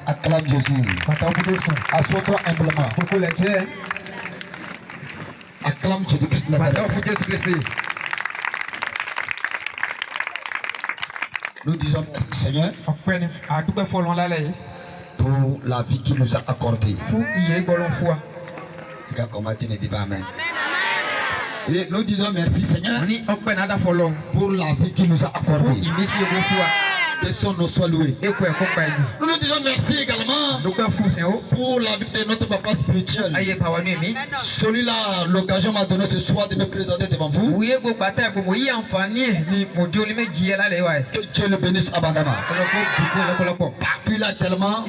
Acclame Jésus. Assois-toi humblement. Acclame Jésus-Christ Nazareth. Nous disons merci Seigneur pour la vie qu'il nous a accordée. Comment tu ne dis pas Amen. Et nous disons merci Seigneur pour la vie qu'il nous a accordée. Que son nom soit loué. Nous nous disons merci également pour la vie de notre papa spirituel. Celui-là, l'occasion m'a donné ce soir de me présenter devant vous. Que Dieu le bénisse abondamment. Puis là tellement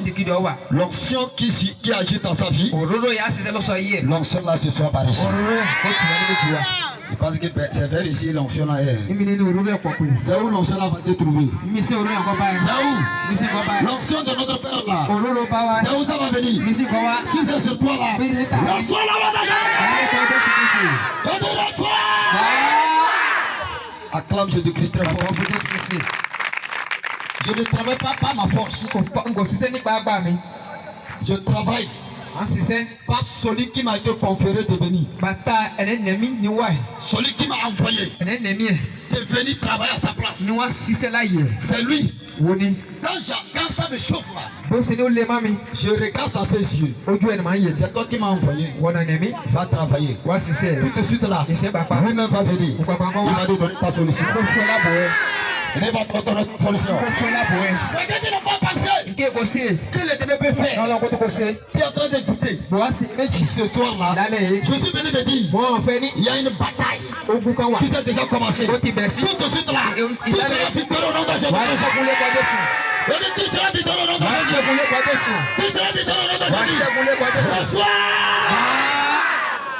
l'onction qui agit dans sa vie. L'onction là ce soir par ici. Je pense que c'est vers ici l'onction là est. C'est où l'onction là va se trouver? C'est où? L'onction de notre Père là. C'est où ça va venir? Si c'est sur toi là, l'onction là va venir. Acclame Jésus-Christ très fort. Je ne travaille pas par ma force. Je travaille par celui qui m'a été conféré de venir. Celui qui m'a envoyé de venir travailler à sa place. C'est lui. Quand ça me chauffe là, je regarde dans ses yeux. C'est toi qui m'as envoyé. Va travailler. Tout de suite là, lui-même va venir. Il va te donner ta solution. Il va te donner ta solution. C'est que tu n'as pas pensé. Que le Dieu peut faire. Tu es en train de douter. Ce soir là, je suis venu te dire, il y a une bataille qui s'est déjà commencée. Tout de suite là, tu seras victorieux au nom de Jésus. Tu seras victorieux au nom de Jésus. Tu seras victorieux au nom de Jésus. Ce soir,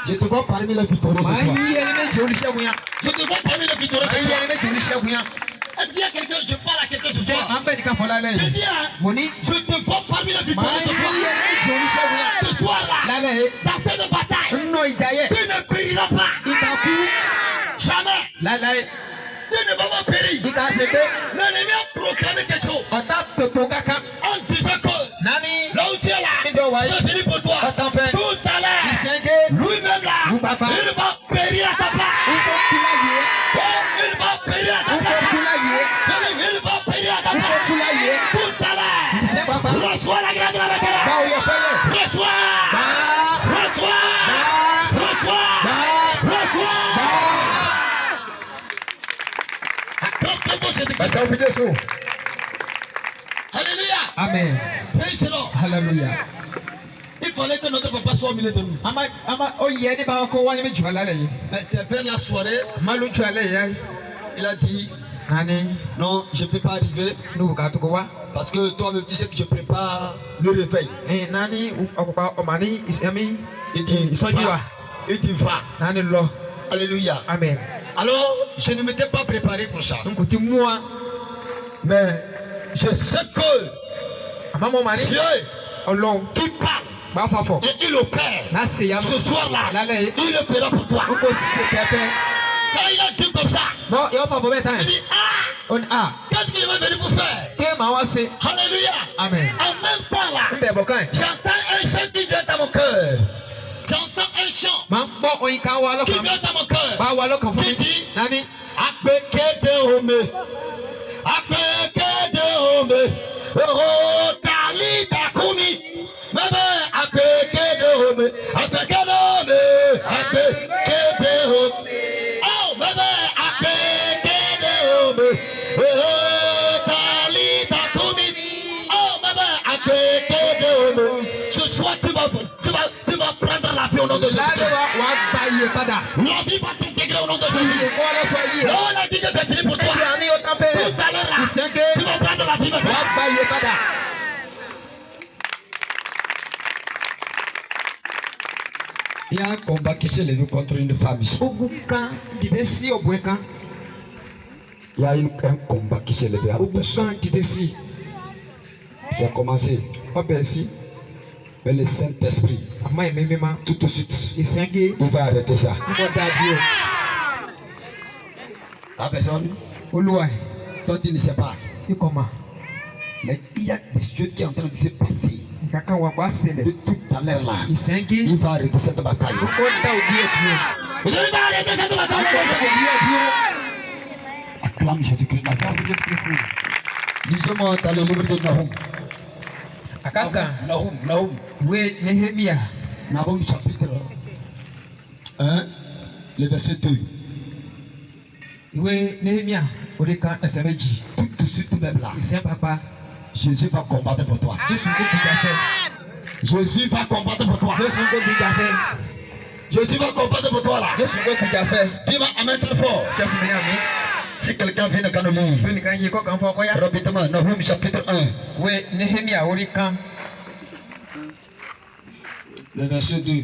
je te vois parmi les victorieux ce soir. Je te vois parmi les victorieux ce soir. Est-ce qu'il y a quelqu'un, je parle à quelqu'un ce soir? Je dis, je te vois parmi les victorieux ce soir là, dans cette bataille, tu ne périras pas. Jamais. Tu ne vas pas périr. L'ennemi a proclamé quelque chose en disant que là où tu es là, c'est fini pour toi. Tout à l'heure, lui-même là, il va périr à ta place. Il va périr à ta place. Il va périr à ta place. Tout à l'heure, reçois la grâce de la bataille. Reçois. Alléluia. Amen. Praise the Lord. Hallelujah. Il fallait que notre papa soit au milieu de nous. Mais c'est vers la soirée, il a dit non, je ne peux pas arriver. Parce que toi-même tu sais que je prépare le réveil. Il dit va. Alléluia. Amen. Alors, je ne m'étais pas préparé pour ça. Mais je sais que Dieu qui parle et il opère ce soir-là, il le fera pour toi. Quand il a dit comme ça, il dit qu'est-ce qu'il va venir pour faire? Alléluia. Amen. En même temps là, j'entends un chant qui vient dans mon cœur. J'entends un chant qui vient dans mon cœur. Qui dit ce soir tu vas prendre la vie au nom de Jésus. La vie va t'intégrer au nom de Jésus. On a dit que c'est fini pour toi. Tout à l'heure là, tu vas prendre la vie maintenant. Il y a un combat qui s'est levé contre une femme ici. Il y a un combat qui s'est levé avec personne. C'est commencé. Mais le Saint-Esprit, tout de suite, il va arrêter ça. La personne, toi tu ne sais pas. Mais il y a des choses qui sont en train de se passer. De tout à l'heure là, il va arrêter cette bataille. Il va arrêter cette bataille. Acclame Jésus-Christ. Lisez-moi dans le livre de Nahum. Nahum. Oui, Néhémia. Nahum chapitre 1, le verset 2. Oui, Néhémia. Tout de suite même là. Papa. Jésus va combattre pour toi. Jésus va combattre pour toi. Jésus va combattre pour toi là. Dis-moi amen très fort. Si quelqu'un vient de Kanoumi, rapidement, Nahum chapitre 1. Oui, Néhémia, le verset 2.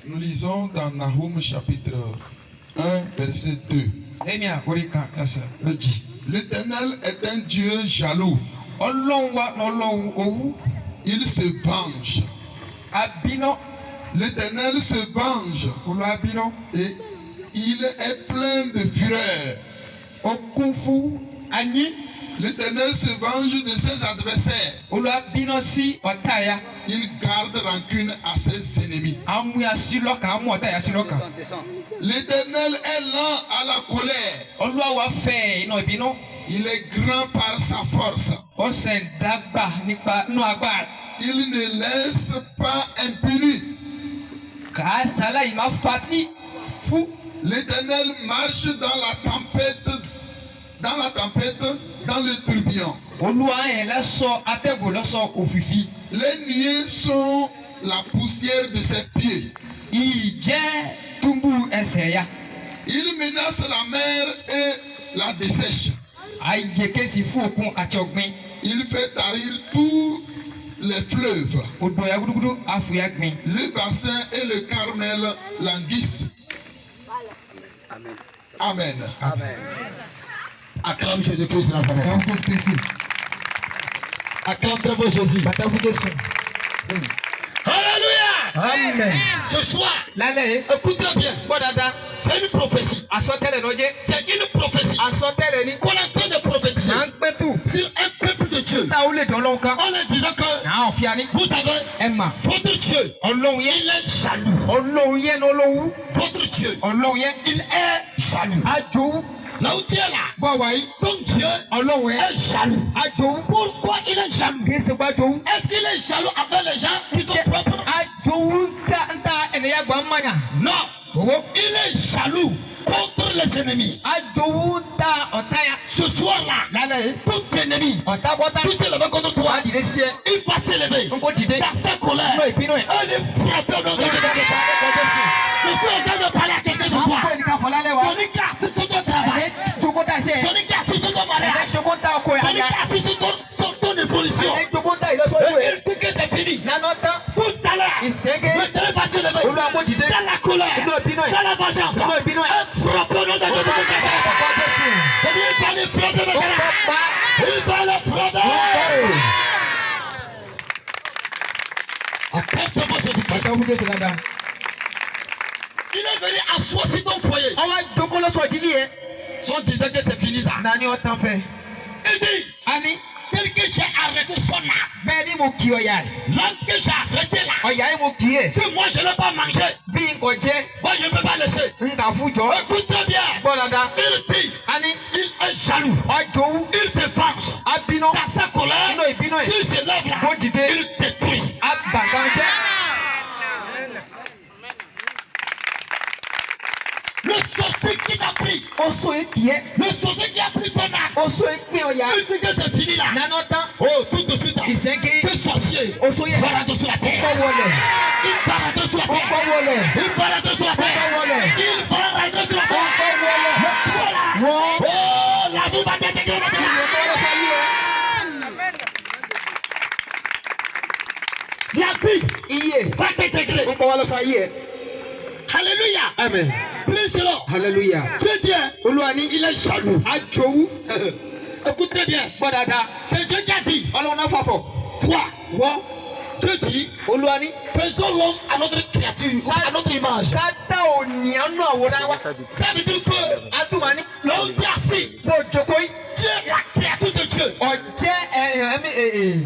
Nous lisons dans Nahum chapitre 1, verset 2. L'Éternel est un Dieu jaloux. Il se venge. L'Éternel se venge. Et il est plein de fureur. L'Éternel se venge de ses adversaires. Il garde rancune à ses ennemis. L'Éternel est lent à la colère. Il est grand par sa force. Il ne laisse pas impuni. L'Éternel marche dans la tempête, dans le tourbillon. Les nuées sont la poussière de ses pieds. Il menace la mer et la dessèche. Il fait tarir tous les fleuves. Le bassin et le Carmel languissent. Amen. Amen. Acclame Jésus-Christ dans la parole. Acclame très beau Jésus. Alléluia. Amen. Ce soir, écoutez bien. C'est une prophétie. C'est une prophétie. Qu'on est en train de prophétiser sur un peuple de Dieu. En leur disant que vous avez votre Dieu. Il est jaloux. Votre Dieu. Il est jaloux. Là où tu es là, ton Dieu est jaloux. Pourquoi il est jaloux? Est-ce qu'il est jaloux avec les gens qui sont propres? Non. Il est jaloux contre les ennemis. Ce soir-là, tout ennemi, tout s'élever contre toi, il va s'élever dans sa colère. Elle est frappée au nom de Jésus. Je suis en train de parler à quelqu'un de toi. Celui qui a assis sur ton travail, celui qui a assis sur ton mariage, celui qui a assis sur ton évolution, et il dit que c'est fini. Tout à l'heure, le téléphone va s'élever dans la colère, dans la vengeance. Elle frappe au nom de Jésus. Il va les frapper maintenant. Il va les frapper. Apporte-moi Jésus-Christ. Il est venu asseoir sur ton foyer. Son disait que c'est fini ça. Il dit, tel que j'ai arrêté son âme, l'âme que j'ai arrêté là, si moi je ne l'ai pas mangé, moi je ne peux pas laisser. Écoute très bien. Il dit, il est jaloux. Il se venge. Dans sa colère, s'il se lève là, il détruit. Le sorcier qui t'a pris, le sorcier qui a pris ton âme, il dit que c'est fini là. Oh, tout de suite, ce sorcier va rentrer sur la terre. Il va rentrer sur la terre. Il va rentrer sur la terre. Il va rentrer sur la terre. Oh, la vie va t'intégrer maintenant. La vie va t'intégrer. Alléluia. Amen. Plus là. Alléluia. Dieu dit, il est jaloux. Écoute très bien. C'est Dieu qui a dit. Toi, Wọ́n. Dieu dit, Olúwa ní. faisons l'homme à notre créature, à notre image. Ká dá ònìyàn nù àwòrán wa. Ça veut dire que Atúmọ̀ ní. l'homme dit assis, Bó jókòó yìí. tu es la créature de Dieu. Ọ̀jẹ́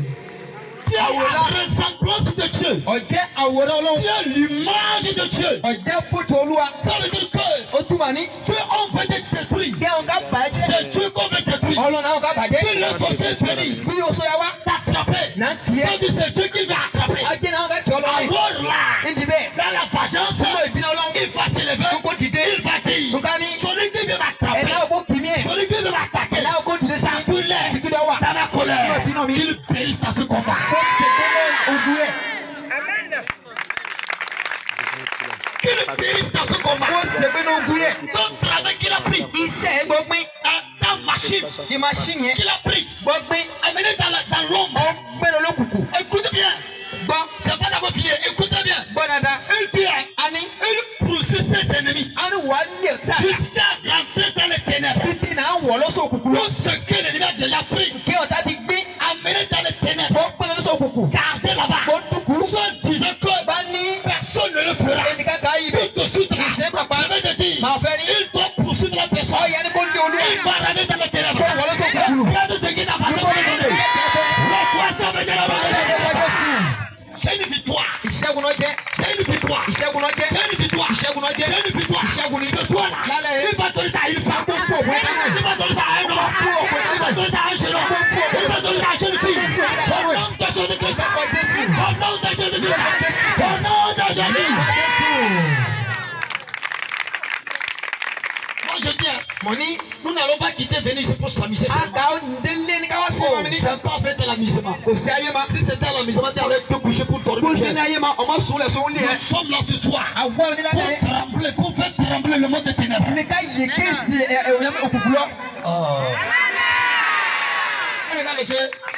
Tu es la ressemblance de Dieu. Ọ̀jẹ́ àwòrán Ọlọ́run. Tu es l'image de Dieu. Ọ̀jẹ́ fótó Olúwa. Ça veut dire que Ó túmọ̀ ní. tu es on veut te détruire. Kí àwọn ká bàjẹ́. C'est Dieu qu'on veut détruire. Ọlọ́run àwọn ká bàjẹ́. Si le sorcier est venu Bí o sọ ya wá. t'attraper, Nà ń tiẹ̀. on dit c'est Dieu qui va attraper. Ajé náà ká jọ lọ́wọ́. Alors là, Níbi bẹ́ẹ̀. dans la vengeance, Nínú ìbínú Ọlọ́run. il va s'élever. Kókó dìde. Il va dire, Nǹkan ní. celui qui veut Ẹ̀dá m'attraper, òkú kìíní ẹ̀. celui qui veut m'attaquer, Ẹ̀dá òkú dìde sí. sa colère, Ìdíkídọ̀ wà. dans ma colère, Nínú ìbínú mi. qu'il périsse dans ce combat. Ó tètè lọ ogun ẹ̀. Qu'il périsse dans ce combat. Ó ṣègbè ní ogun ẹ̀. Donc c'est avec qu'il a pris. Iṣẹ́ ẹ̀ gbọ́gbìn. Dans machine Ìmáṣíìnì yẹn. qu'il a pris. Gbọ́gbìn. Amené dans l'ombre. Ó gbẹ́nu olókùnkùn. Écoute bien. Gbọ́. C'est pas d'abord fini. Écoute bien. Gbọ́ dáadáa. Il dit, Ani. il poursuit ses ennemis A ní wàá lè tà. jusqu'à rentrer dans les ténèbres. Títí náà wọ̀ lọ́sọ̀ òkùnkùn lọ. Tout ce que l'ennemi a déjà pris, Kí ọ̀tá ti gbé. amené dans les ténèbres. Ó gbẹ́nu lọ́sọ̀ òkùnkùn. Gardez là-bas. Ó dúkùú. Soit disant que Bá ní. personne ne le fera. Ẹnìkan ká yí bẹ̀. Tout de suite, là, Ìṣẹ́ pàpà. je vais te dire, Màá fẹ́ ní. il doit poursuivre la personne. Ọ̀yẹ́ ni kò lé olúwa. Il va rentrer dans les ténèbres. Kó wọ̀ lọ́sọ̀ òkùnkùn lọ. Près de ce qui n'a pas été donné. Reçois ça, mais de la c'est une victoire. Ìṣẹ́gun náà jẹ́. C'est une victoire. Ìṣẹ́gun náà jẹ́. C'est une victoire. Ìṣẹ́gun náà jẹ́. C'est une victoire. Ìṣẹ́gun ni. Ce soir-là, Lálẹ́. il va donner ça à une femme. Ó fò wọ́n náà. Il va donner ça à un homme. Il va donner ça à un jeune homme. Il va donner ça à une jeune fille. Au nom de Jésus-Christ. Au nom de Jésus-Christ. Au nom de Jésus. Moi je dis, Mo ní. nous n'allons pas quitter venir ici pour s'amuser. Àgbà òǹdélé ni ká wá sí ọmọ mi ní. C'est pas fait de l'amusement. Kò sí ayé ma. Si c'était l'amusement, tu allais te coucher pour Kò dormir. sí ní ayé ma. Ọmọ sùn lẹ̀ sùn lé Nous ẹ̀. sommes là ce soir Àwọn onílàlẹ̀. pour trembler, pour faire trembler le monde des ténèbres. Ní ká yè kéèsì ẹ̀yàn òkùnkùn lọ.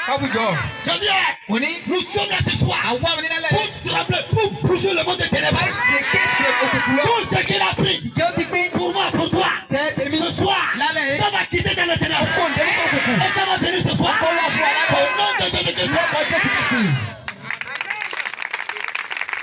Kábùjọ. Je dis, Mo ní. nous sommes là ce soir Àwọn onílàlẹ̀. pour trembler, pour bouger le monde des ténèbres. Ká yè kéèsì òkùnkùn lọ. Tout ce qu'il a pris Kí ó ti pín. pour moi, pour toi, Tẹ́ tèmi. ce soir, Lálẹ́. ça va quitter dans les ténèbres. Kó òǹdélé kó òkùnkùn. Et ça va venir ce soir. Kó wá fún wa lálẹ́. Au nom de Jésus-Christ. Lọ́kọ̀ Jésù Kristi.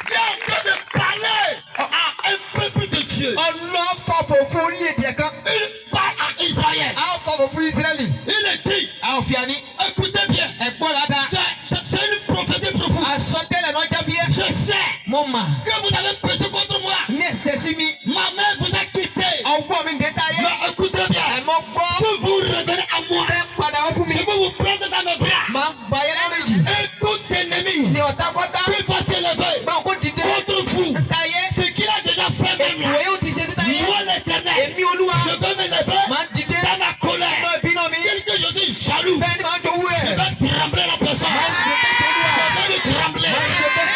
Dieu est en train de parler à un peuple de Dieu. Ọlọ́run fàfọ̀ fún orílẹ̀-èdè kan. Il parle à Israël. A ó fàfọ̀ fún Ísírẹ́lì. Il est dit, A ò fi àní. écoutez bien, Ẹ̀gbọ́n ládàá. c'est une prophétie profonde. Àsọtẹ́lẹ̀ náà jáfíẹ́. Je sais Mo mà. que vous avez péché contre moi. Ní ẹ̀ṣẹ̀ sí mi. Ma main vous a quitté. Ọwọ́ mi ń dé táyé. Mais écoutez bien, Ẹ̀mọ́ gbọ́. si vous revenez à moi, Fẹ́ padà wá fún mi. je vais vous prendre dans mes bras. Máa ń gba ayé lẹ́rìjì. Et tout ennemi Ní ọ̀tákọ́tá. qui va s'élever Báwo kò dìde. contre vous, Táyé. ce qu'il a déjà fait même Ìwé là, yóò ti ṣe sí táyé. moi l'éternel, Èmi Olúwa. je vais me lever Máa ń dìde. dans ma colère. Nínú ìbínú mi. Quelque chose de jaloux, Bẹ́ẹ̀ ni màá ń jowú je ẹ̀. vais trembler la personne. Máa ń jẹ tẹ́sí Olúwa. Je vais le trembler.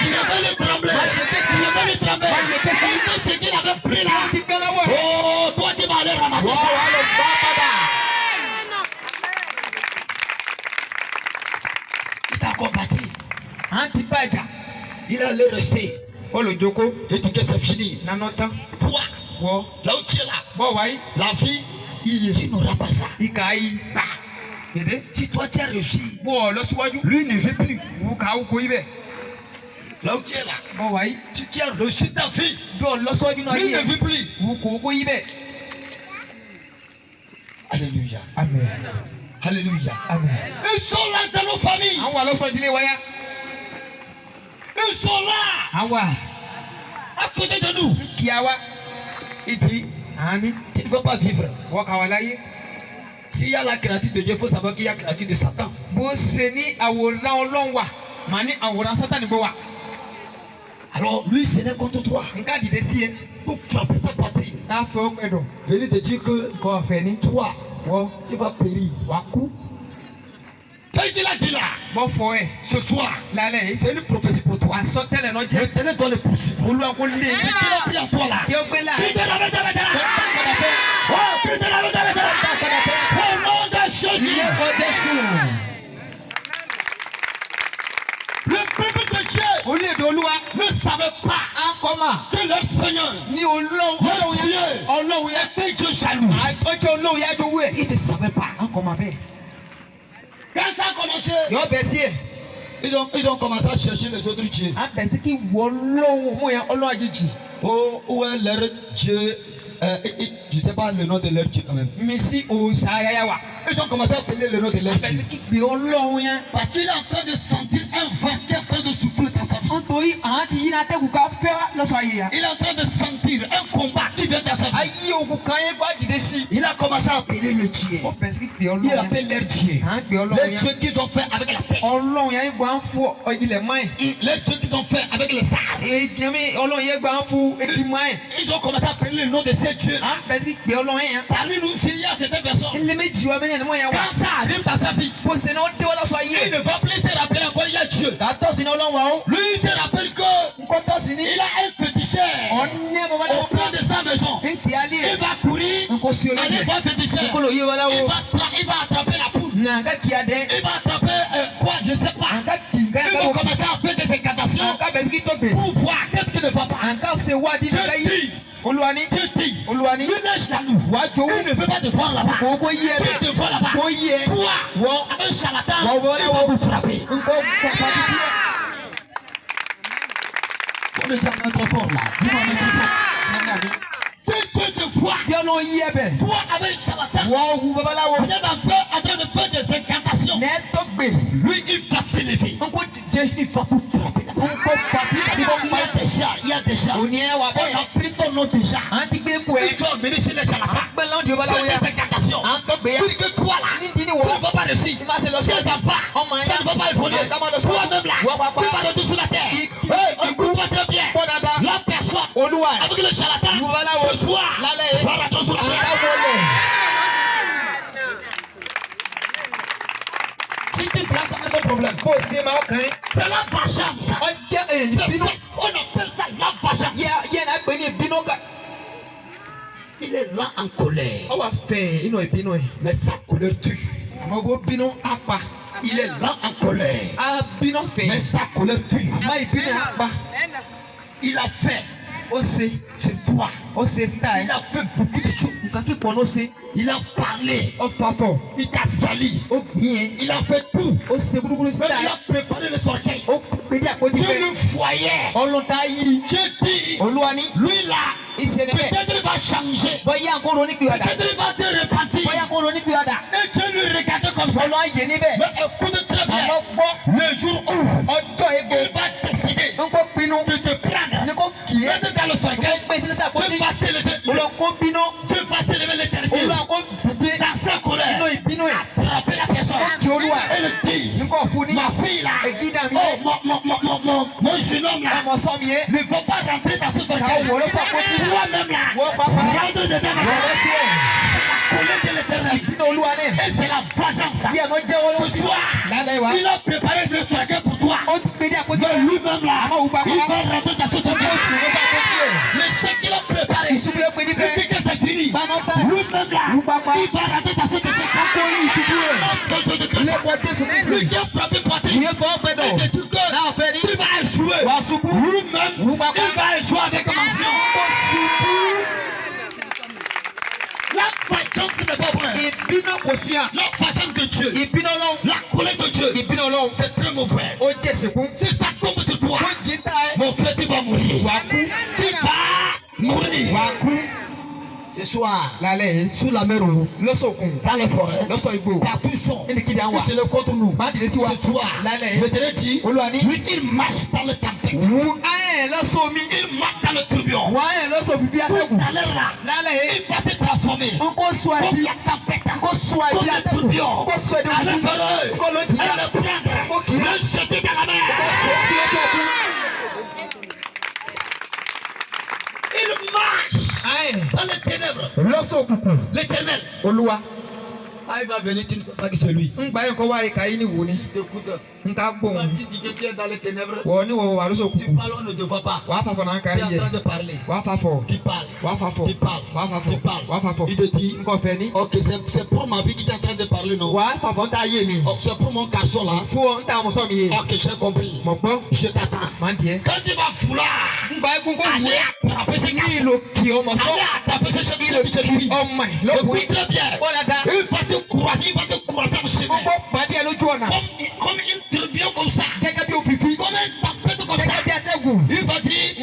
Je vais le trembler. Je vais le trembler. Et tout ce qu'il avait pris là. Ti gbẹ́ lọ́wọ́ ẹ̀. Oh, toi tu vas aller ramasser Wọ́n wá ça. lọ gbá padà. Il t'a combattu. À ń ti bá ìjà. Il allait rester. Olùjókòó. Et tout que c'est fini. Nánà tán. Toi, Wọ́. là où tu es là, Bọ́ wáyé. la vie, tu n'auras pas ça. Ìkà yìí. Bah, Dédé. si toi tu as réussi, Bọ́ ọ lọ síwájú. lui ne veut plus. Wù ká wúkọ ibẹ̀. Là où tu es là, Bọ́ wáyé. si tu as réussi ta vie, Bí ọ lọ síwájú náà lui yé ne ẹ̀. veut plus. Wù kò wúkọ ibẹ̀. Alléluia. Amen. Alléluia. Amen. Ils sont là dans nos familles. Àwọn àlọ́sọ ìdílé wáyá. Ils sont là Àwa. à côté de nous. Kí a wá. Il dit, Àní. tu ne veux pas vivre. Wọ́n kà wá láyé. S'il y a la créature de Dieu, il faut savoir qu'il y a la créature de Satan. Bó ṣe ní àwòrán Ọlọ́run wà. Màá ní àwòrán Sátánì gbọ́ wà. Alors, lui, c'est là contre toi. Nǹkan dìde sí ẹ. Pour frapper sa patrie. Ká fẹ́ ó pẹ̀dọ̀. Venez te dire que Kọ́ ọ̀fẹ́ ní. toi, Wọ́. tu vas périr. Wà kú. Quand il a dit là, Bọ́ fọ ẹ̀. ce soir, Lálẹ́ yìí. c'est une prophétie pour toi. Àsọtẹ́lẹ̀ náà jẹ́. L'éternel doit le poursuivre. Olúwa kò lè Ce qu'il a pris à toi là, Kí ó gbé láàrin. tu te la mets dans la Kó tá padà fẹ́. Oh, tu te la mets dans la Tá padà fẹ́. Au nom de Jésus. Ilé ẹ̀kọ́ Jésù. Le peuple de Dieu Orílẹ̀-èdè Olúwa. ne savait pas À ń kọ́ mà. que leur Seigneur, Ní Ọlọ́run yẹn. Ọlọ́run yẹn. était Dieu jaloux. Ọjọ́ Ọlọ́run yẹn ajowó ẹ̀. Il ne savait pas. À ń kọ́ mà bẹ́ẹ̀. Quand ça a commencé, Yọ bẹ̀ sí ẹ̀. Ils ont commencé à chercher les autres dieux. Où est leur Dieu? Je ne sais pas le nom de leur Dieu quand même. Ils ont commencé à appeler le nom de leur Dieu. Parce qu'il est en train de sentir un vent qui est en train de souffler dans sa vie. Il est en train de sentir un combat qui vient dans sa vie. Il a commencé à appeler le Dieu. Il appelle leur Dieu. Les dieux qu'ils ont fait avec la terre. Les dieux qu'ils ont fait avec les arbres. Ils ont commencé à appeler le nom de ces dieux. Parmi nous, s'il y a certaines personnes, quand ça arrive dans sa vie, il ne va plus se rappeler encore il y a Dieu. Lui, il se rappelle qu'il a un féticheur auprès de sa maison. Il va courir, aller voir un féticheur. Il va attraper la poule. Il va attraper quoi, je ne sais pas. Il va commencer à faire des incantations pour voir qu'est-ce qui ne va pas. Je dis, lui laisse la nous. Il ne veut pas te voir là-bas. Tu te vois là-bas. Toi, un charlatan, il va vous frapper. On est très fort là. Si tu te vois, toi avec un charlatan, vous êtes en train de faire des incantations. Lui, il va s'élever. Il va vous frapper. Il y a déjà. On a pris ton nom déjà. Ils sont venus chez les charlatans. Fais des incantations. Pour que toi là, tu ne vas pas réussir. Tes enfants, ça ne va pas évoluer. Toi-même là, tu vas retourner sur la terre. Écoute-moi très bien. La personne avec le charlatan, ce soir, va retourner sur la terre. Si tu places avec ton problème, c'est la vengeance. On appelle ça la vengeance. Il est là en colère. Mais sa colère tue. Il est là en colère. Mais sa colère tue. Il a fait. C'est toi. Il a fait beaucoup de choses. Il a parlé. Il t'a sali. Il a fait tout. Il a préparé le sortie. Dieu le voyait. Dieu dit, lui là, peut-être il va changer. Peut-être il va se repentir. Et Dieu lui regarde comme ça. Mais écoute très bien. Le jour où il va décider de te prendre, mettre dans le cercueil, Dieu va s'élever l'éternité. Dans sa colère, attraper la personne et le dire, ma fille là, mon jeune homme là, ne va pas rentrer dans ce cercueil. Toi-même là, rentre dedans. C'est la colère de l'éternel. Et c'est la vengeance. Ce soir, il a préparé le cercueil pour toi. Mais lui-même là, il va rentrer dans ce cercueil. Le chèque qu'il a préparé, depuis que c'est fini, lui-même là, il va rentrer dans ce cercueil. Lui qui a frappé Patrick, il va échouer. Lui-même, il va échouer avec mention. La patience n'est pas vraie. La patience de Dieu, la colère de Dieu, c'est très mauvais. Si ça tombe sur toi, mon frère, tu vas mourir. Tu vas mourir. Ce soir, sous la mer, dans les forêts, partout sont, c'est le contre nous. Ce soir, le dit, lui, il marche dans le tempête. Il marche dans le tourbillon. Tout à l'heure là, il va se transformer. Comme la tempête, comme le tourbillon. À le ferrer, à le prendre, le jeter dans la mer. Il marche dans les ténèbres. L'éternel. Ah, il va venir, tu ne sais pas que c'est lui. T'écoutes. Quand tu dis que tu es dans les ténèbres, tu parles, on ne te voit pas. Tu es en train de parler. Tu parles. Il te dit, ok, c'est pour ma vie que tu es en train de parler, non? C'est pour mon garçon là. Ok, j'ai compris. Je t'attends. Quand tu vas vouloir aller attraper ce garçon, aller attraper ce fille, écoute très bien. Il va te croiser en chemin. Comme une tourbillon comme ça.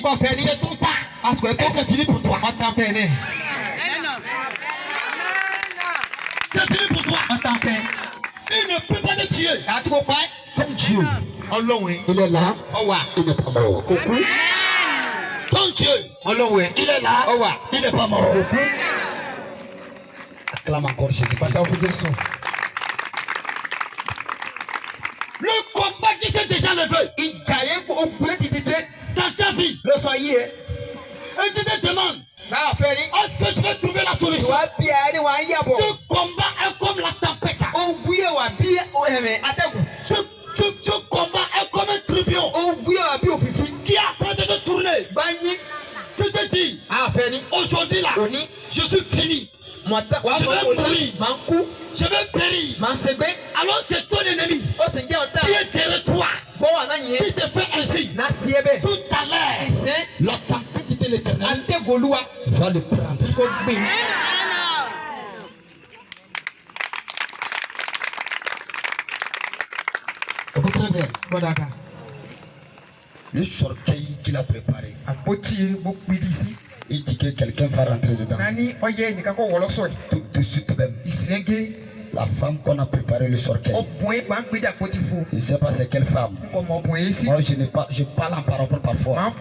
C'est ton temps. Et c'est fini pour toi. C'est fini pour toi. Il ne peut pas te tuer. Comme Dieu. Il est là. Il n'est pas mort. Ton Dieu. Il est là. Il n'est pas mort. Acclame encore Jésus. Le combat qui s'est déjà levé dans ta vie. Et tu te demandes, est-ce que je vais trouver la solution? Ce combat est comme la tempête. Ce combat est comme un tourbillon qui est en train de te tourner. Tu te dis, aujourd'hui là, je suis fini. Je vais mourir. Je vais périr. Alors c'est ton ennemi qui est derrière toi. Qui te fait ainsi. Tout à l'heure, la tempête de l'Éternel va le prendre. Le sortie qu'il a préparé. Il dit que quelqu'un va rentrer dedans. Tout de suite même. La femme qu'on a préparé le sortie. Je ne sais pas c'est quelle femme. Moi je parle en parabole parfois.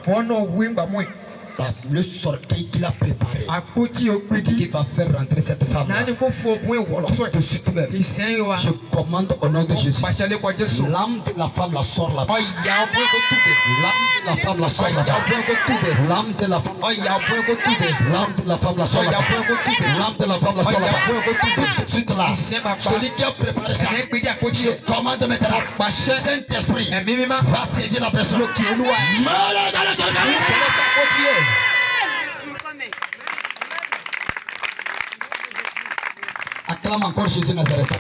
Le sortie qu'il a préparé. Qui va faire rentrer cette femme là. Tout de suite même. Je commande au nom de Jésus. L'âme de la femme la sort là-bas. L'âme de la femme la sort là-bas. L'âme de la femme l'âme de la femme la sort là-bas. L'âme de la femme la sort là-bas. Tout de suite là. Celui qui a préparé ça. Je commande maintenant. Saint-Esprit va saisir la personne. Acclame encore Jésus Nazareth.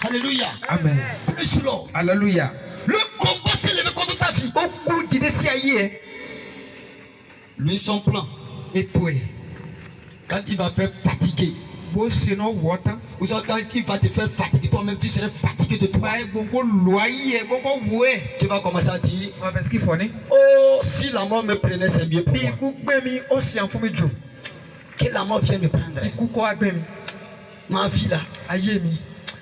Alléluia. Amen. Alléluia. Le combat s'est levé contre ta vie. Lui son plan. Quand il va faire fatiguer. Ou quand il va te faire fatiguer, toi-même tu serais fatigué de toi. Tu vas commencer à dire, oh, si la mort me prenait, c'est mieux pour moi. Que la mort vienne me prendre. Ma vie là,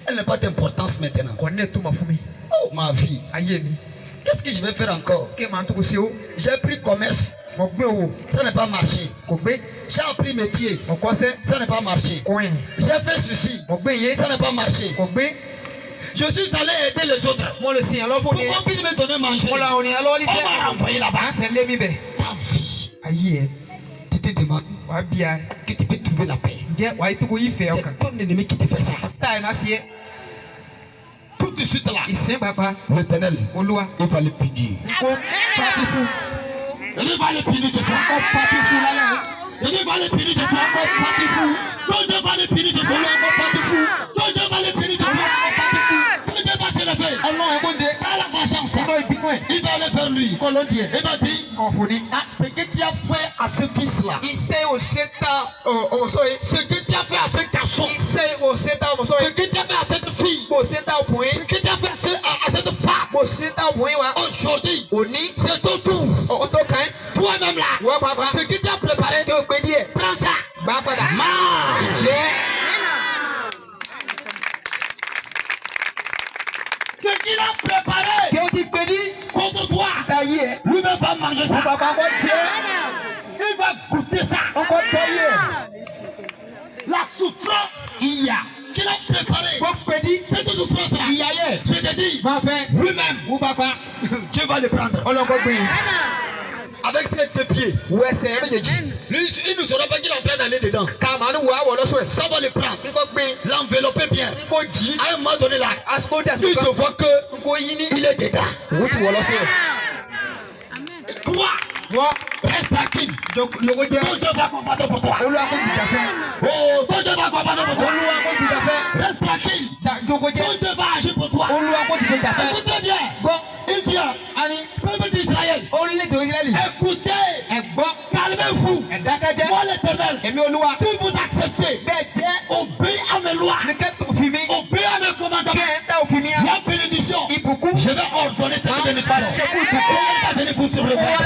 elle n'a pas d'importance maintenant. Oh, ma vie. Qu'est-ce que je vais faire encore? J'ai pris commerce. Ça n'a pas marché. J'ai appris métier. Ça n'a pas marché. J'ai fait ceci. Ça n'a pas marché. Je suis allé aider les autres. Pour qu'on puisse me donner manger. On m'a renvoyé là-bas. Ta vie. Tu te demandes que tu peux trouver la paix. C'est ton ennemi qui te fait ça. Tout de suite là. L'Éternel, il va le punir. Il va le punir ce soir. Il va le punir ce soir. Ton Dieu va le punir ce soir. Ton Dieu va le punir ce soir. Ton Dieu va se lever. Par la vengeance, il va aller vers lui. Il va dire, ce que tu as fait à ce fils-là, ce que tu as fait à ce garçon, ce que tu as fait à cette fille, ce que tu as fait à cette femme, aujourd'hui, c'est ton tour. Toi-même là, ce que tu as préparé, prends ça. Mange. Ce qu'il a préparé contre toi, lui-même va manger ça. Il va goûter ça. La souffrance qu'il a préparée, cette souffrance-là, je te dis, lui-même, Dieu va le prendre. Avec ses deux pieds. Lui, il ne saura pas qu'il est en train d'aller dedans. Ça va le prendre. L'envelopper bien. À un moment donné là, il se voit qu'il est dedans. Toi, reste tranquille. Ton Dieu va combattre pour toi. Oh, ton Dieu va combattre pour toi. Reste tranquille. Ton Dieu va agir pour toi. Écoutez bien. Il dit, peuple d'Israël, écoutez, calmez-vous. Moi l'Éternel, si vous acceptez, obéissez à mes lois, obéissez à mes commandements, il y a bénédiction. Je vais ordonner cette bénédiction. Elle va venir pour se revoir.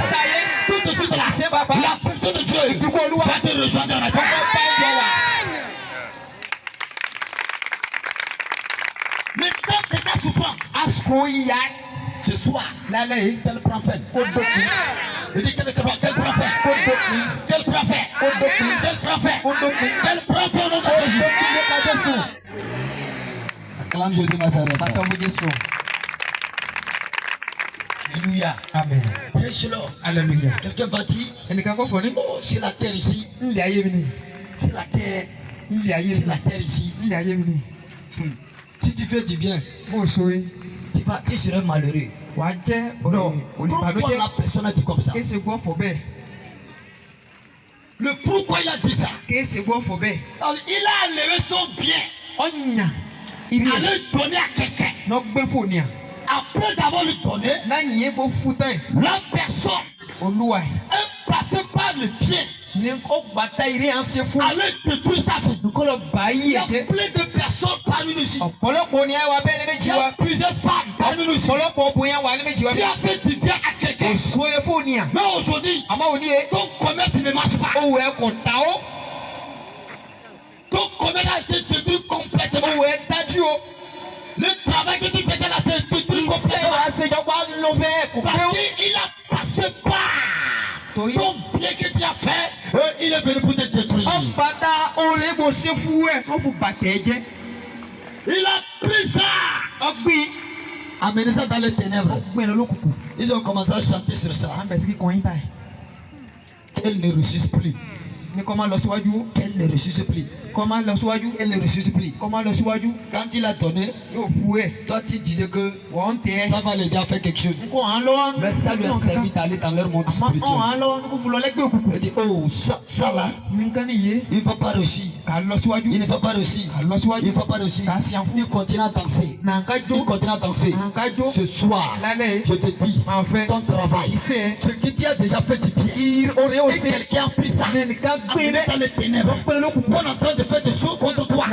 Tout de suite là, la personne de Dieu va te rejoindre dans la terre. Maintenant que ta souffrance, ce soir, quel prophète? Je dis quel prophète? Quel prophète? Quel prophète? Quel prophète? Quel prophète au nom de Jésus? Acclame Jésus Nazareth. Alléluia. Amen. Prêche le. Alléluia. Quelqu'un va dire, oh, c'est la terre ici. C'est la terre. C'est la terre ici. Si tu fais du bien, tu seras malheureux. Non, pourquoi la personne a dit comme ça? Le pourquoi il a dit ça? Alors, il a enlevé son bien. Il a le donné à quelqu'un. Après d'avoir le donné, la personne est passée par le pied. Allez détruire sa vie. Il y a plein de personnes parmi nous ici. Il y a plusieurs femmes parmi nous ici. Tu as fait du bien à quelqu'un. Mais aujourd'hui, ton commerce ne marche pas. Ton commerce a été détruit complètement. Le travail que tu faisais là, c'est détruit complètement. Parce qu'il a passé par ton bien que tu as fait, il est venu pour te détruire. Il a pris ça. Amené ça dans les ténèbres. Ils ont commencé à chanter sur ça. Elle ne ressuscite plus. Elle ne ressuscite plus. Elle ne ressuscite plus. Quand il a donné, toi tu disais que ça va l'aider à faire quelque chose. Mais ça lui a servi d'aller dans leur monde spirituel. Il dit, oh, ça là, il ne va pas réussir. Il ne va pas réussir. Il ne va pas réussir. Il continue à danser. Il continue à danser. Ce soir, je te dis, ton travail, ce que tu as déjà fait du bien. Et quelqu'un a pris ça. Amené dans les ténèbres. On est en train de faire des choses contre toi.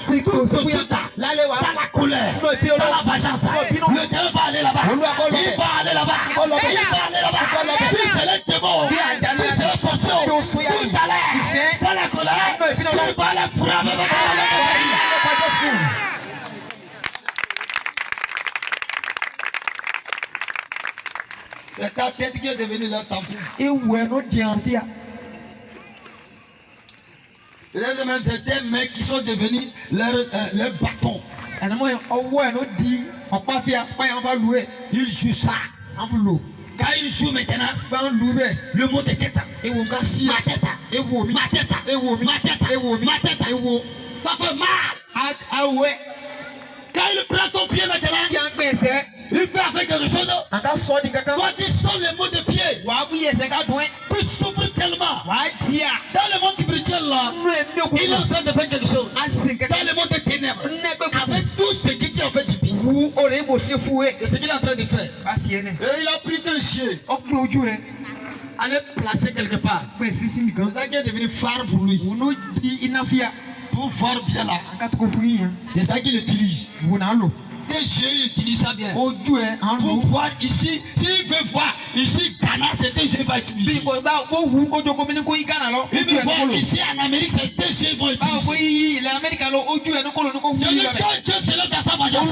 Tout ce suite, dans la colère, dans la vengeance. Le Dieu va aller là-bas. Il va aller là-bas. Il va aller là-bas. Si c'est le démon, si c'est le sorcier, vous allez dans la colère. Tu vas les frapper. C'est ta tête qui est devenue leur tampon. C'est des mecs qui sont devenus leur bâton. Ils jouent ça. Quand ils jouent maintenant, le mot de tête. Ma tête. Ça fait mal. Quand il prend ton pied maintenant, il fait avec quelque chose. Quand il sent le mot de pied, il souffre tellement. Dans le monde spirituel là, il est en train de faire quelque chose. Dans le monde des ténèbres, avec tout ce que tu as fait du bien, c'est ce qu'il est en train de faire. Et il a pris un chien, allez placer quelque part. C'est ça qui est devenu phare pour lui. Pour voir bien là. C'est ça qu'il utilise. Ces jeux, il utilise ça bien. Pour voir ici, s'il veut voir ici, Ghana, c'est des jeux qu'il va utiliser. Il veut voir ici en Amérique, c'est des jeux qu'il va utiliser. Quand Dieu se lève dans sa vengeance,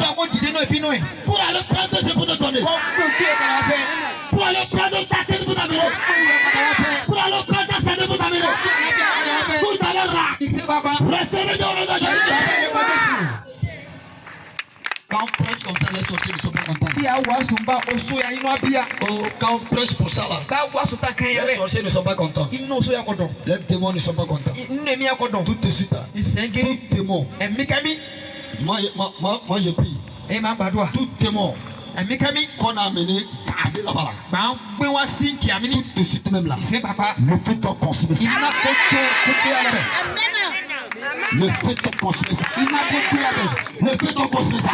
pour aller prendre ce pour te donner. Pour aller prendre ta tête pour t'amener. Pour aller prendre ta tête pour t'amener. Tout à l'heure là, recevez dans le nom de Jésus. Quand on prêche comme ça, les sorciers ne sont pas contents. Quand on prêche pour ça là, les sorciers ne sont pas contents. Les démons ne sont pas contents. Tout de suite là, tout démon. Moi je prie. Tout démon qu'on a amené là-bas là. Tout de suite même là. Le fait de consommer ça. Le fait de consommer ça. Le fait de consommer ça.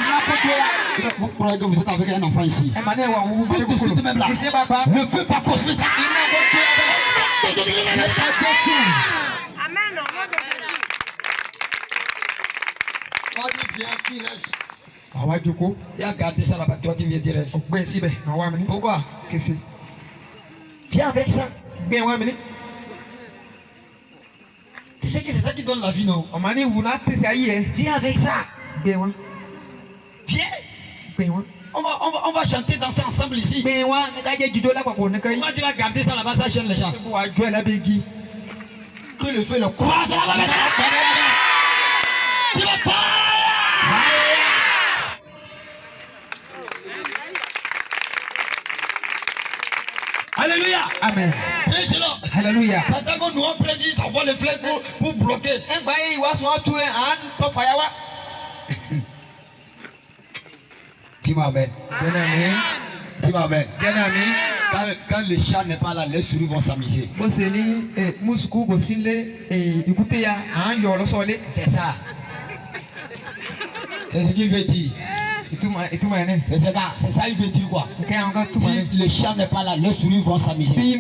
Vous croyez que vous êtes avec un enfant ici. Tout de suite même là. Le fait de consommer ça. Amen. Il a gardé ça là-bas, toi tu viens dire. Pourquoi? Viens avec ça. Bien, ouais, mais Tu sais que c'est ça qui donne la vie, non? on m'a dit, vous n'avez pas essayé. Viens avec ça. Bien, ouais. Viens. Bien, ouais. On va chanter, danser ensemble ici. Bien, ouais. Moi, tu vas garder ça là-bas, ça gêne les gens. Que le feu le croise là-bas. Tu vas pas. Alléluia. Amen. Prêche-le. Alléluia. Pendant que nous on prêche, ils envoient les flèches pour bloquer. Dis-moi amen. Dis-moi amen. Quand le chat n'est pas là, les souris vont s'amuser. C'est ça. C'est ce qu'il veut dire. C'est ça, il veut dire quoi? Si le chat n'est pas là, les souris vont s'amuser.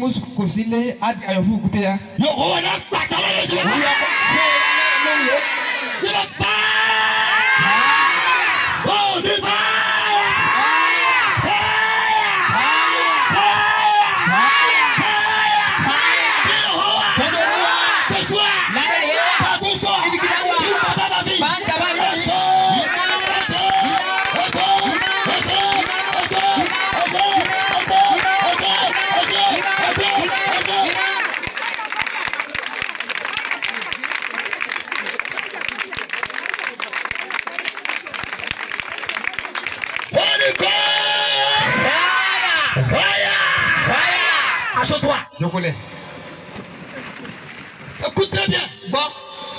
Écoute très bien. Bon,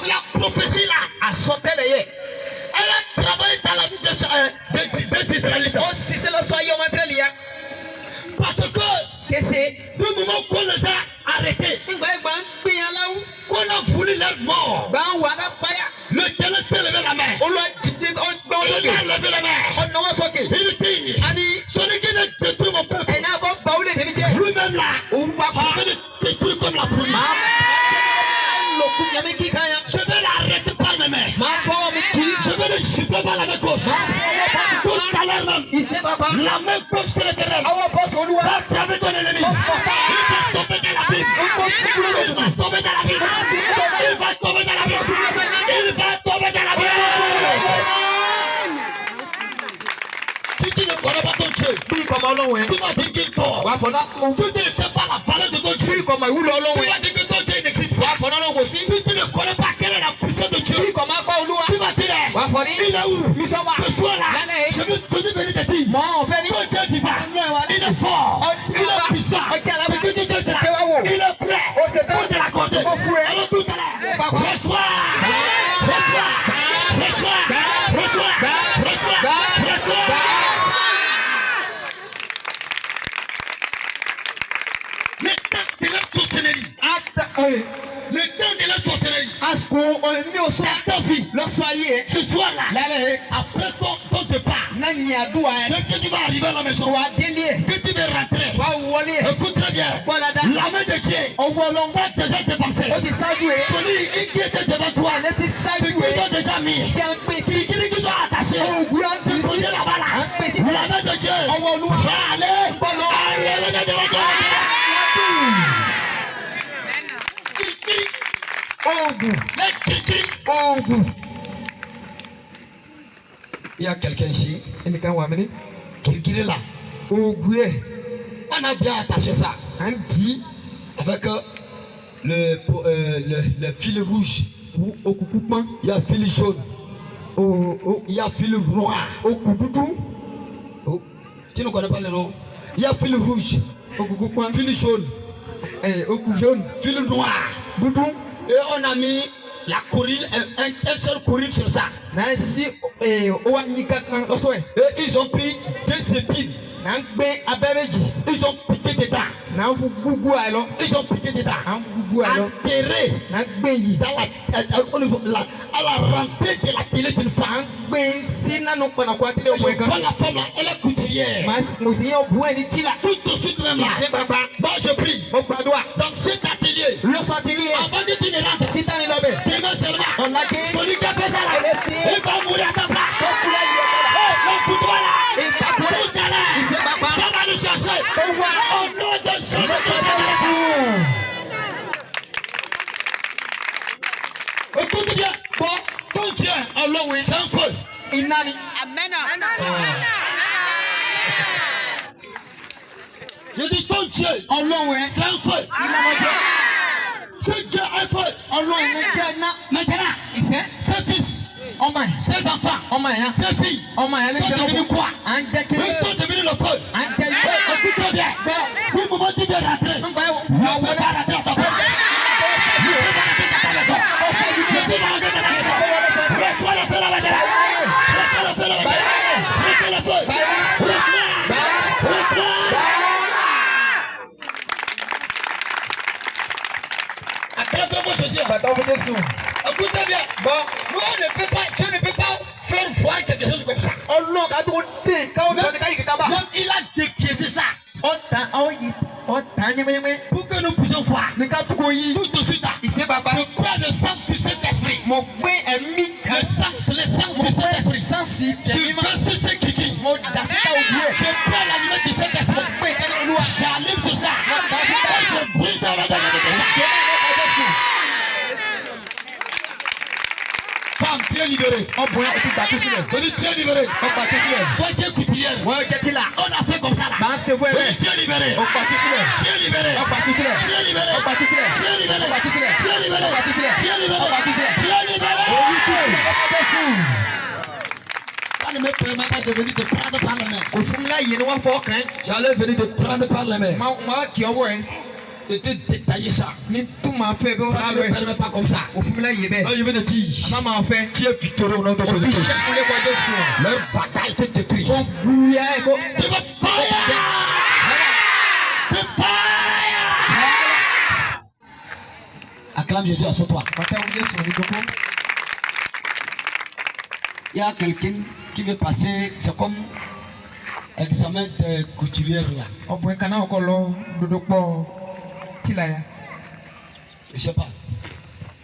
la prophétie là a sauté les yeux. Elle a travaillé dans la vie des Israélites. Si c'est le soyez parce que c'est du moment qu'on les a arrêtés, qu'on a voulu leur mort, le Télé s'est levé la main. Il a levé la main. Il dit, celui qui ne détruit mon peuple, lui-même là, on va le détruire comme la foule. Je vais l'arrêter par mes mains. Je vais le souffler par la main gauche. Tout à l'heure même, la main gauche de l'Éternel va frapper ton ennemi. Il va tomber dans la Bible. Il va tomber dans la Bible. Il va tomber dans la Bible. Il va tomber dans la Bible. Si tu ne connais pas ton Dieu, tu vas dire qu'il dort. Si tu ne sais pas la valeur de ton Dieu, tu vas dire que ton Dieu n'existe pas. Si tu ne connais pas quelle est la puissance de Dieu, tu vas dire, il est où? Ce soir là, je veux venir te dire, ton Dieu vivant, il est fort, il est puissant, ce que tu cherches là, il est prêt, faut te l'accorder. Alors tout à l'heure, reçois, reçois, reçois, reçois, reçois, reçois. Le temps de la sorcellerie. Le temps de la sorcellerie. Ta vie. Ce soir-là, après ton départ, dès que tu vas arriver à la maison, que tu vas rentrer, écoute très bien, la main de Dieu va déjà dépenser. Celui qui était devant toi, c'est qui t'ont déjà mis, qui t'ont attaché, tu posais là-bas là, la main de Dieu va aller devant toi. Il y a quelqu'un ici qui est là. On a bien attaché ça. Avec le fil rouge. Il y a le fil jaune. Il y a le fil noir. Tu ne connais pas le nom? Il y a le fil rouge. Fil jaune. Fil noir. Et on a mis la courille, un seul courille sur ça. Et ils ont pris deux épines. Ils ont piqué dedans. Ils ont piqué dedans. Enterré à la rentrée de la télé d'une femme. La femme là, elle est couturière. Tout de suite même là. Bon, je prie. Dans cet atelier, avant que tu ne rentres, demain seulement, celui qui a fait ça là, il va mourir à ta place. Inani. Amen. Je dis ton Dieu. Ọlọ́run ẹ. C'est un feu. Ce Dieu est feu. Ọlọ́run ẹ jẹ́ iná. Maintenant, Ìfẹ́. ses fils, Ọmọ ẹ̀. ses enfants, Ọmọ ẹ̀ yẹn. ses filles, Ọmọ ẹ̀ sont devenus quoi? À ń jẹ́ kí. Ils sont devenus le feu. À ń jẹ́ iṣẹ́. Écoute bien. Si vous me dites de rentrer, Ń bá ne peux pas rentrer à ta place. Ne peux pas rentrer à ta maison. Ne peux pas rentrer à ta maison. Reçois le feu là-bas. Reçois le feu là-bas. Reçois le feu. Reçois. Attrapez-moi Jésus. Bàtà ọmọ Jésù. Écoutez bien. Bon, Dieu ne peut pas faire voir quelque chose comme ça. Ọlọ́run ká tó dé káwọn bẹ̀rẹ̀ ní káyìí kìtà bá. Donc il a dépiécé ça Ọ̀tá yẹ́mẹ́yẹ́mẹ́. pour que nous puissions voir. Ní ká tó kò yí. Tout de suite, Ìṣe bàbá. je prends le sang sur cet esprit. Mo gbé ẹ̀mí. Le sang Mo sur cet gbé esprit. sáǹsì Je ẹ̀mí máa. veux sur ce qui dit. Mo dà sí ká òbí ẹ̀. Je prends la lumière de cet esprit. Mo gbé ẹni olúwa. J'allume sur ça. Et je brise dans la Femme, tu es libérée. Ọ̀bùn yẹn o ti gbà tó sílẹ̀. Je dis tu es libérée. Ó gbà tó sílẹ̀. Toi qui es couturière. Wọ́n jẹ́ tí la. On a fait comme ça là. Màá ṣe fún ẹ Je bẹ́ẹ̀. dis tu es libérée. Ó gbà tó sílẹ̀. Tu es libérée. Ó gbà tó sílẹ̀. Tu es libérée. Ó gbà tó sílẹ̀. Tu es libérée. Ó gbà tó sílẹ̀. Tu es libérée. Ó gbà tó sílẹ̀. Tu es libérée. Ó gbà tó sílẹ̀. Tu es libérée. Orí kúrò. Ọmọ Jésù. Ça ne me permet pas de venir te prendre par la main. Kò fún mi láàyè ni wọ́n fọ́ ọkàn. J'allais venir te prendre par la main. Màá kì ọwọ́ ẹ. Je te détailler ça. Ní tó máa fẹ́ bí wọ́n Ça bá ne lọ me ẹ̀. permet pas comme ça. Kò fún mi láàyè bẹ́ẹ̀. Alors je vais te dire. Àmọ́ máa fẹ́. Tu es victorieux au nom de Òbí Jésus. ṣẹ́kun lé kọjá sùn ọ̀. Leur bataille te détruit. Kò gbúya ẹ̀ kó. Tu veux fire! Tu fire! Acclame Jésus à toi. Bàtà ọmọ Jésù ní gbogbo. Il y a quelqu'un qui veut passer, c'est comme examen de couturière là. Ọ̀bùn kan náà kọ́ lọ dodo pọ̀ tìlà ya. Je sais pas.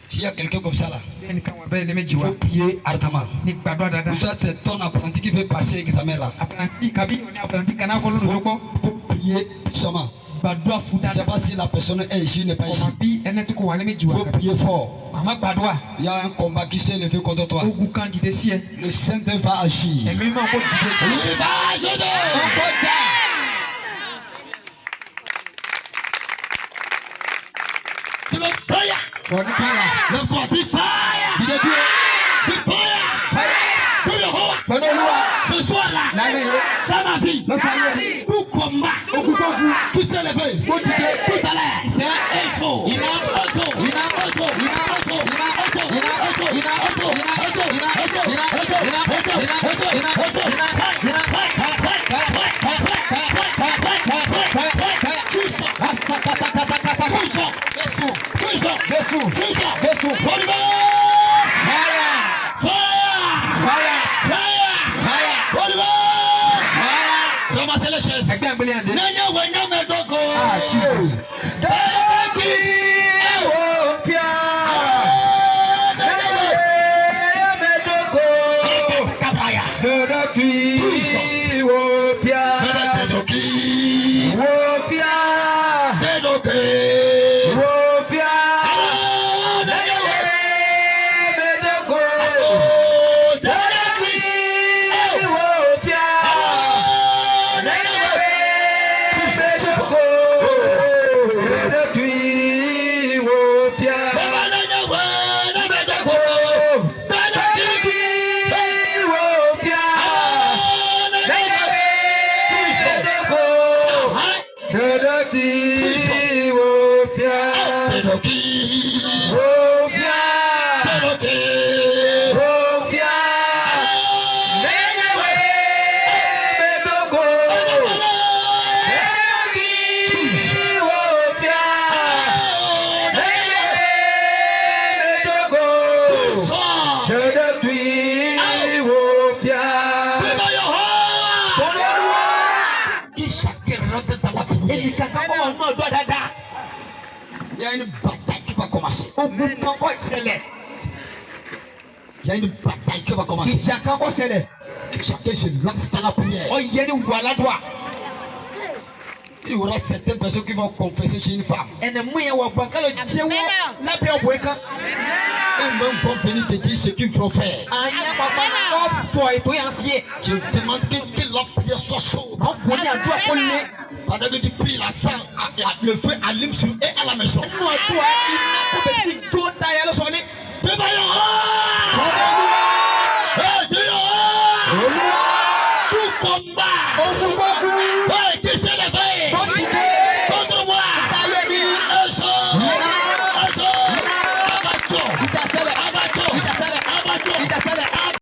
S'il y a quelqu'un comme ça là, Bẹ́ẹ̀ ni káwọn abẹ́rẹ́ ní méjì il wá. faut prier ardemment. Ní gbàdúrà dáadáa. Ou soit c'est ton apprenti qui veut passer l'examen là. Àpàlàntì kàbí òní àpàlàntì kan náà kọ́ ló dodo pọ̀. Il faut prier puissamment. Gbàdúrà fún Je ne sais dáadáa. pas si la personne est ici ou n'est pas ici. Ọmọ bí ẹni tó kọ wà ní méjì Il wá. faut prier fort. Àmọ́ gbàdúrà. Il y a un combat qui s'est levé contre toi. Ogun kan dìde sí ẹ. Le Saint-Esprit va agir. Ẹ̀mí máa kó dìde. Il va agir. Tu veux fire? Ọdún káyà. Le forti fire! Dìde dúró. Tu fire! Pour le roi! Fọdún olúwa. Ce soir là, Lálẹ́ yìí. dans ma vie, Lọ́sàn-án yẹn. tout combat, Ogun tó kù. qui s'est levé, Ó dìde. tout à l'heure, Ìṣẹ́. écho, Iná. écho, Iná. écho, Iná. écho, Iná. écho, Iná. écho, Iná. écho, Iná. écho, Iná. écho, Iná. écho, Iná. écho, Iná. écho, Iná. écho, Iná. écho, Iná. fire, fire, fire, fire, fire, fire, fire, fire, fire, fire, fire, fire, tout ça, Asakatakataka. tout ça, Jésù. tout ça, Jésù. tout ça, Jésù. Holy Ghost! Fire. Fire! Fire. Fire! Fire. Holy Ghost! Fire. Ramassez les chaises. Ẹgbẹ́ ìgbélé yẹn dé. Nanya wanya medoko. Ah, Jesus. Daki. Ewo pia. Kabaya. Dodaki. Wo pia. Dedoki. Wo pia. Dedoki. Wo pia. Nanya Medoko. Dedoki. Wo pia. Medoko. Dodaki. Wo pia. Baba nanya wana medoko. Dedoki. Wo pia. Dodaki. Wo pia. Dedoki. Wo pia. Dedoki. Rofia, Nenyewe, Medoko, Dodaki, Rofia, Nenyewe, Medoko, Dodaki, Rofia. Il y a une bataille qui va commencer. Il y a une bataille qui va commencer. Ìjà kan kó ṣẹlẹ̀. Chacun se lance dans la prière. Ọ̀yẹ́ ni wà ládùá. il y aura certaines personnes qui vont confesser chez une femme. Et ne mouille wa bankalo diewo la be obweka. Ils même vont venir te dire ce qu'ils vont faire. Anya papa for et to yansie. Je demande que la prière soit chaude. On a doit coller. Pendant que tu pries, le feu allume sur et à la maison. Nous toi il n'a pas